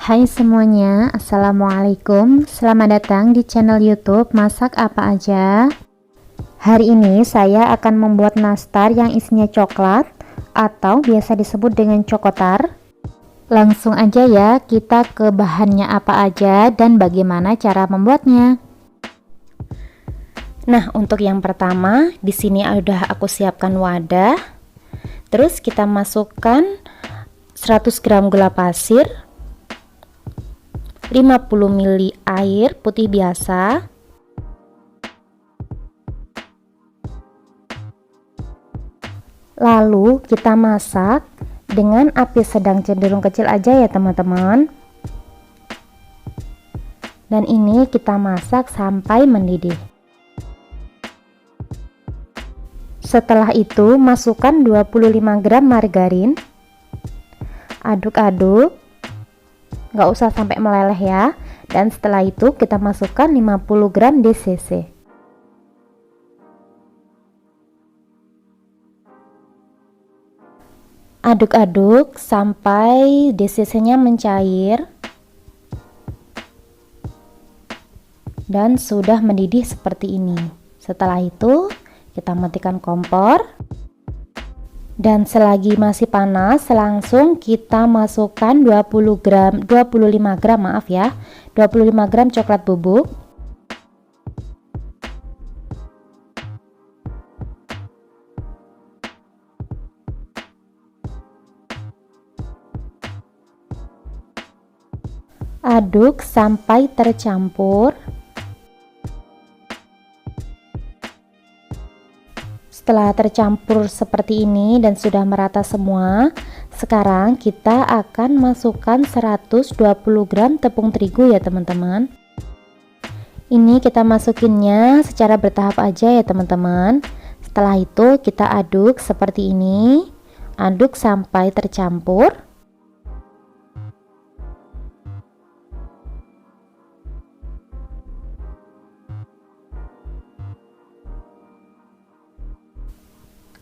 Hai semuanya, Assalamualaikum. Selamat datang di channel YouTube Masak Apa Aja. Hari ini saya akan membuat nastar yang isinya coklat atau biasa disebut dengan cokotar. Langsung aja ya, kita ke bahannya apa aja dan bagaimana cara membuatnya. Nah, untuk yang pertama, di sini udah aku siapkan wadah. Terus kita masukkan 100 gram gula pasir, 50 ml air putih biasa, lalu kita masak dengan api sedang cenderung kecil aja ya teman-teman. Dan ini kita masak sampai mendidih. Setelah itu masukkan 25 gram margarin, aduk-aduk, nggak usah sampai meleleh ya. Dan setelah itu kita masukkan 50 gram DCC. Aduk-aduk sampai DCC nya mencair dan sudah mendidih seperti ini. Setelah itu kita matikan kompor. Dan selagi masih panas, langsung kita masukkan 25 gram coklat bubuk. Aduk sampai tercampur. Setelah tercampur seperti ini dan sudah merata semua, sekarang kita akan masukkan 120 gram tepung terigu ya teman-teman. Ini kita masukinnya secara bertahap aja ya teman-teman. Setelah itu kita aduk seperti ini, aduk sampai tercampur.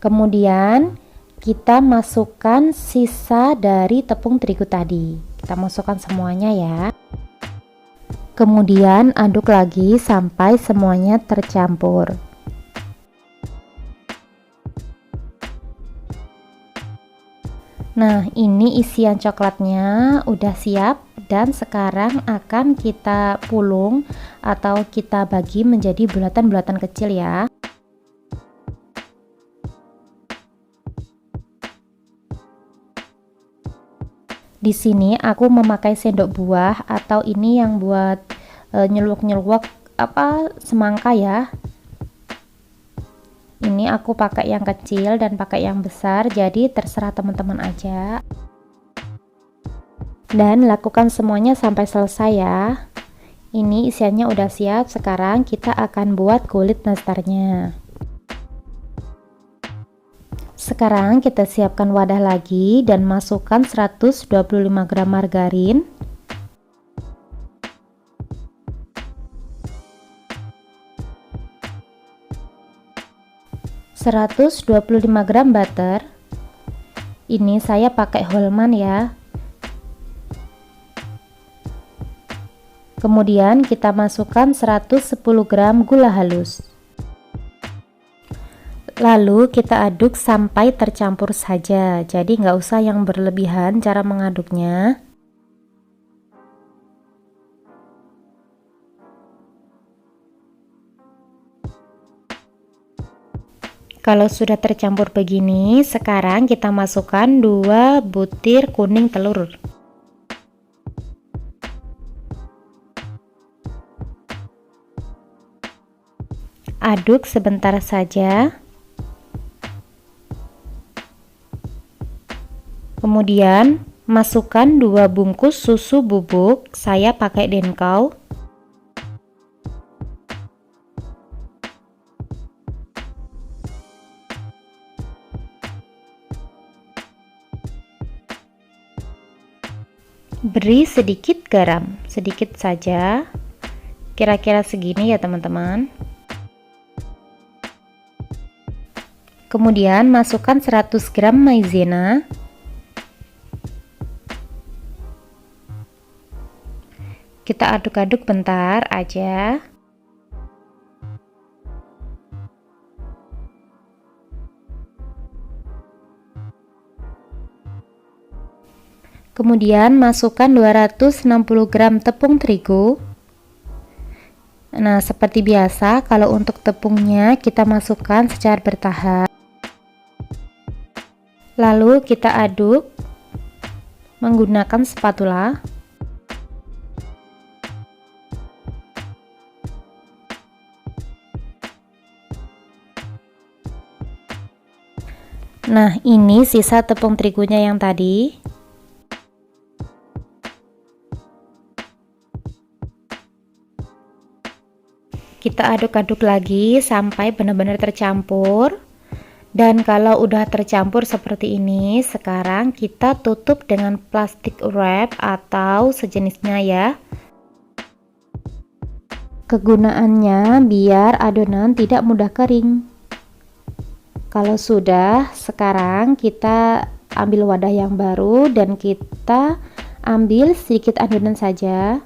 Kemudian kita masukkan sisa dari tepung terigu tadi. Kita masukkan semuanya ya. Kemudian aduk lagi sampai semuanya tercampur. Nah, ini isian coklatnya udah siap dan sekarang akan kita pulung atau kita bagi menjadi bulatan-bulatan kecil ya. Di sini aku memakai sendok buah atau ini yang buat nyeluk-nyeluk semangka ya. Ini aku pakai yang kecil dan pakai yang besar, jadi terserah teman-teman aja. Dan lakukan semuanya sampai selesai ya. Ini isiannya udah siap, sekarang kita akan buat kulit nastarnya. Sekarang kita siapkan wadah lagi dan masukkan 125 gram margarin, (125 gram butter). Ini saya pakai Hellmann's ya. Kemudian kita masukkan 110 gram gula halus. Lalu kita aduk sampai tercampur saja, jadi nggak usah yang berlebihan cara mengaduknya. Kalau sudah tercampur begini, sekarang kita masukkan 2 butir kuning telur. Aduk sebentar saja. Kemudian masukkan 2 bungkus susu bubuk, saya pakai Denkau. Beri sedikit garam, sedikit saja, kira-kira segini ya teman-teman. Kemudian masukkan 100 gram maizena, Kita aduk-aduk bentar aja. Kemudian masukkan 260 gram tepung terigu. Nah, seperti biasa, kalau untuk tepungnya kita masukkan secara bertahap. Lalu kita aduk menggunakan spatula. Nah, ini sisa tepung terigunya yang tadi. Kita aduk-aduk lagi sampai benar-benar tercampur. Dan kalau udah tercampur seperti ini, sekarang kita tutup dengan plastik wrap atau sejenisnya ya. Kegunaannya biar adonan tidak mudah kering. Kalau sudah, sekarang kita ambil wadah yang baru dan kita ambil sedikit adonan saja.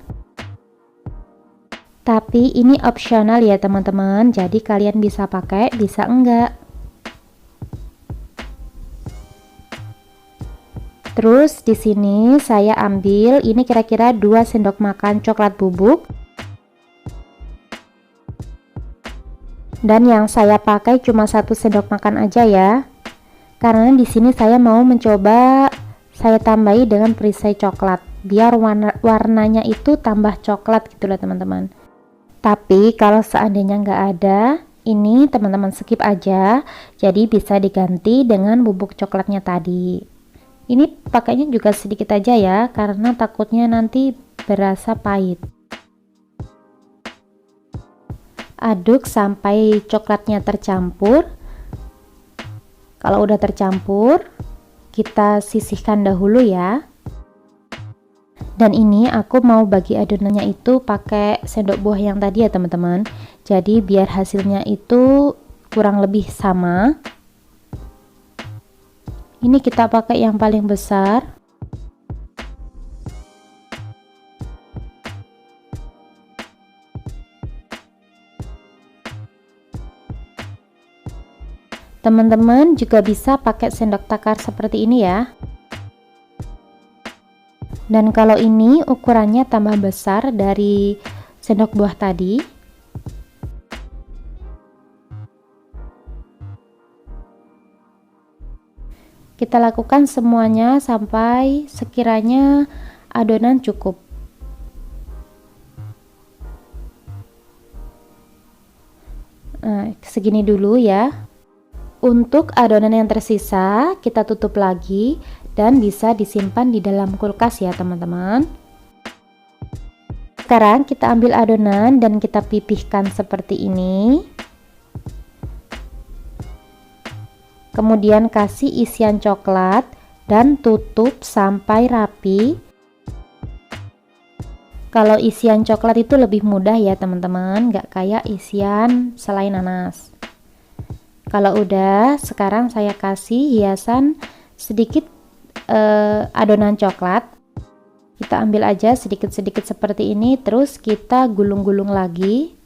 Tapi ini opsional ya teman-teman, jadi kalian bisa pakai, bisa enggak. Terus di sini saya ambil ini kira-kira 2 sendok makan coklat bubuk. Dan yang saya pakai cuma 1 sendok makan aja ya. Karena di sini saya mau mencoba saya tambahi dengan perisai coklat biar warnanya itu tambah coklat gitu loh teman-teman. Tapi kalau seandainya nggak ada, ini teman-teman skip aja, jadi bisa diganti dengan bubuk coklatnya tadi. Ini pakainya juga sedikit aja ya, karena takutnya nanti berasa pahit. Aduk sampai coklatnya tercampur. Kalau udah tercampur, kita sisihkan dahulu ya. Dan ini aku mau bagi adonannya itu pakai sendok buah yang tadi ya teman-teman. Jadi biar hasilnya itu kurang lebih sama. Ini kita pakai yang paling besar. Teman-teman juga bisa pakai sendok takar seperti ini ya. Dan kalau ini ukurannya tambah besar dari sendok buah tadi. Kita lakukan semuanya sampai sekiranya adonan cukup. Nah, segini dulu ya. Untuk adonan yang tersisa, kita tutup lagi dan bisa disimpan di dalam kulkas ya teman-teman. Sekarang kita ambil adonan dan kita pipihkan seperti ini. Kemudian kasih isian coklat dan tutup sampai rapi. Kalau isian coklat itu lebih mudah ya teman-teman, nggak kayak isian selai nanas. Kalau udah, sekarang saya kasih hiasan sedikit adonan coklat. Kita ambil aja sedikit-sedikit seperti ini, terus kita gulung-gulung lagi.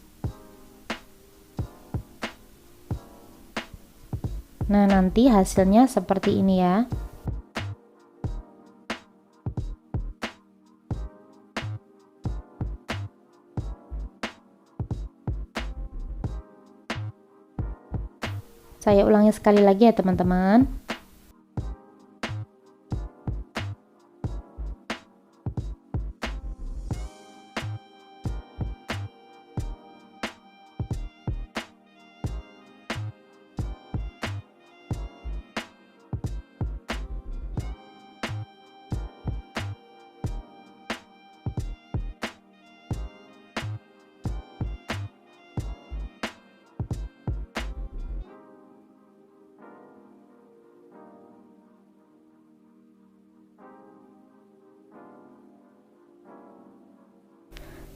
Nah, nanti hasilnya seperti ini ya. Saya ulangi sekali lagi ya teman-teman.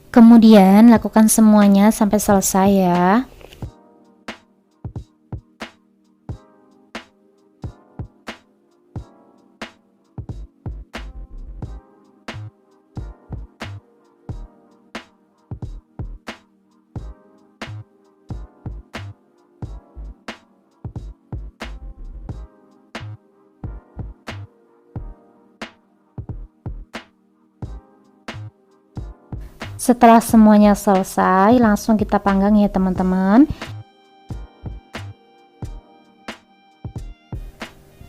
Kemudian lakukan semuanya sampai selesai ya. Setelah semuanya selesai, langsung kita panggang ya teman-teman.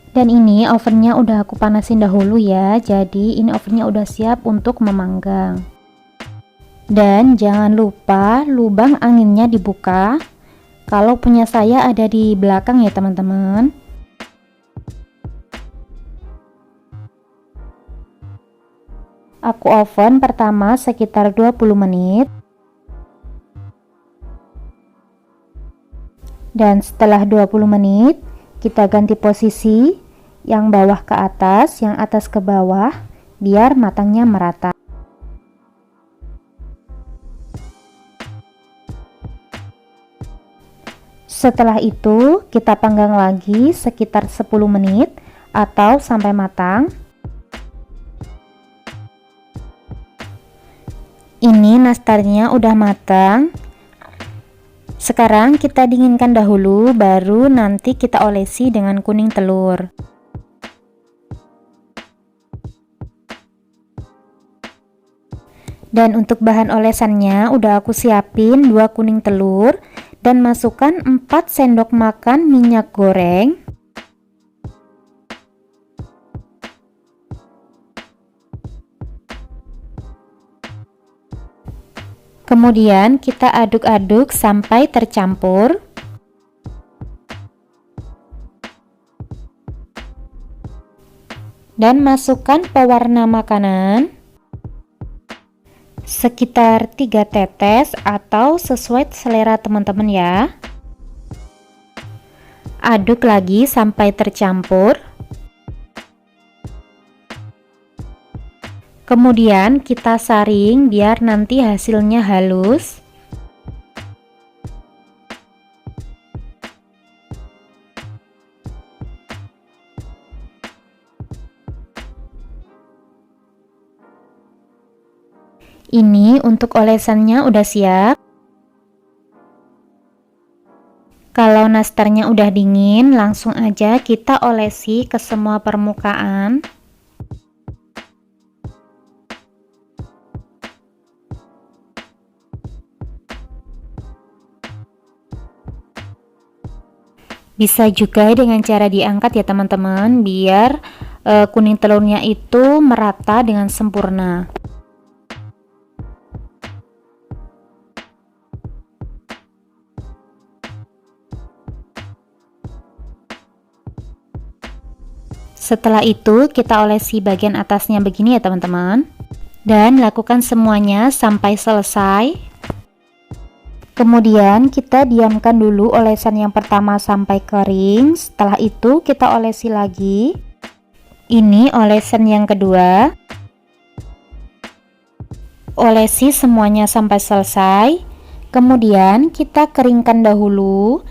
Dan ini ovennya udah aku panasin dahulu ya, jadi ini ovennya udah siap untuk memanggang. Dan jangan lupa lubang anginnya dibuka. Kalau punya saya ada di belakang ya teman-teman. Aku oven pertama sekitar 20 menit. Dan setelah 20 menit, kita ganti posisi, yang bawah ke atas, yang atas ke bawah, biar matangnya merata. Setelah itu, kita panggang lagi sekitar 10 menit atau sampai matang. Ini nastarnya udah matang. Sekarang kita dinginkan dahulu, baru nanti kita olesi dengan kuning telur. Dan untuk bahan olesannya udah aku siapin 2 kuning telur dan masukkan 4 sendok makan minyak goreng. Kemudian kita aduk-aduk sampai tercampur. Dan masukkan pewarna makanan sekitar 3 tetes atau sesuai selera teman-teman ya. Aduk lagi sampai tercampur. Kemudian kita saring biar nanti hasilnya halus. Ini untuk olesannya udah siap. Kalau nastarnya udah dingin, langsung aja kita olesi ke semua permukaan. Bisa juga dengan cara diangkat ya teman-teman, biar kuning telurnya itu merata dengan sempurna. Setelah itu kita olesi bagian atasnya begini ya teman-teman. Dan lakukan semuanya sampai selesai. Kemudian kita diamkan dulu olesan yang pertama sampai kering. Setelah itu kita olesi lagi. Ini olesan yang kedua. Olesi semuanya sampai selesai. Kemudian kita keringkan dahulu.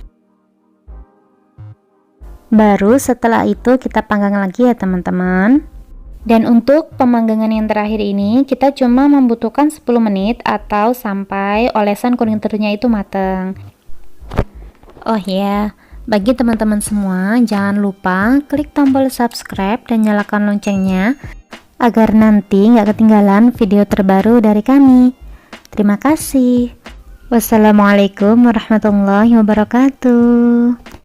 Baru setelah itu kita panggang lagi ya teman-teman. Dan untuk pemanggangan yang terakhir ini kita cuma membutuhkan 10 menit atau sampai olesan kuning telurnya itu matang. Oh ya, bagi teman-teman semua jangan lupa klik tombol subscribe dan nyalakan loncengnya agar nanti nggak ketinggalan video terbaru dari kami. Terima kasih. Wassalamualaikum warahmatullahi wabarakatuh.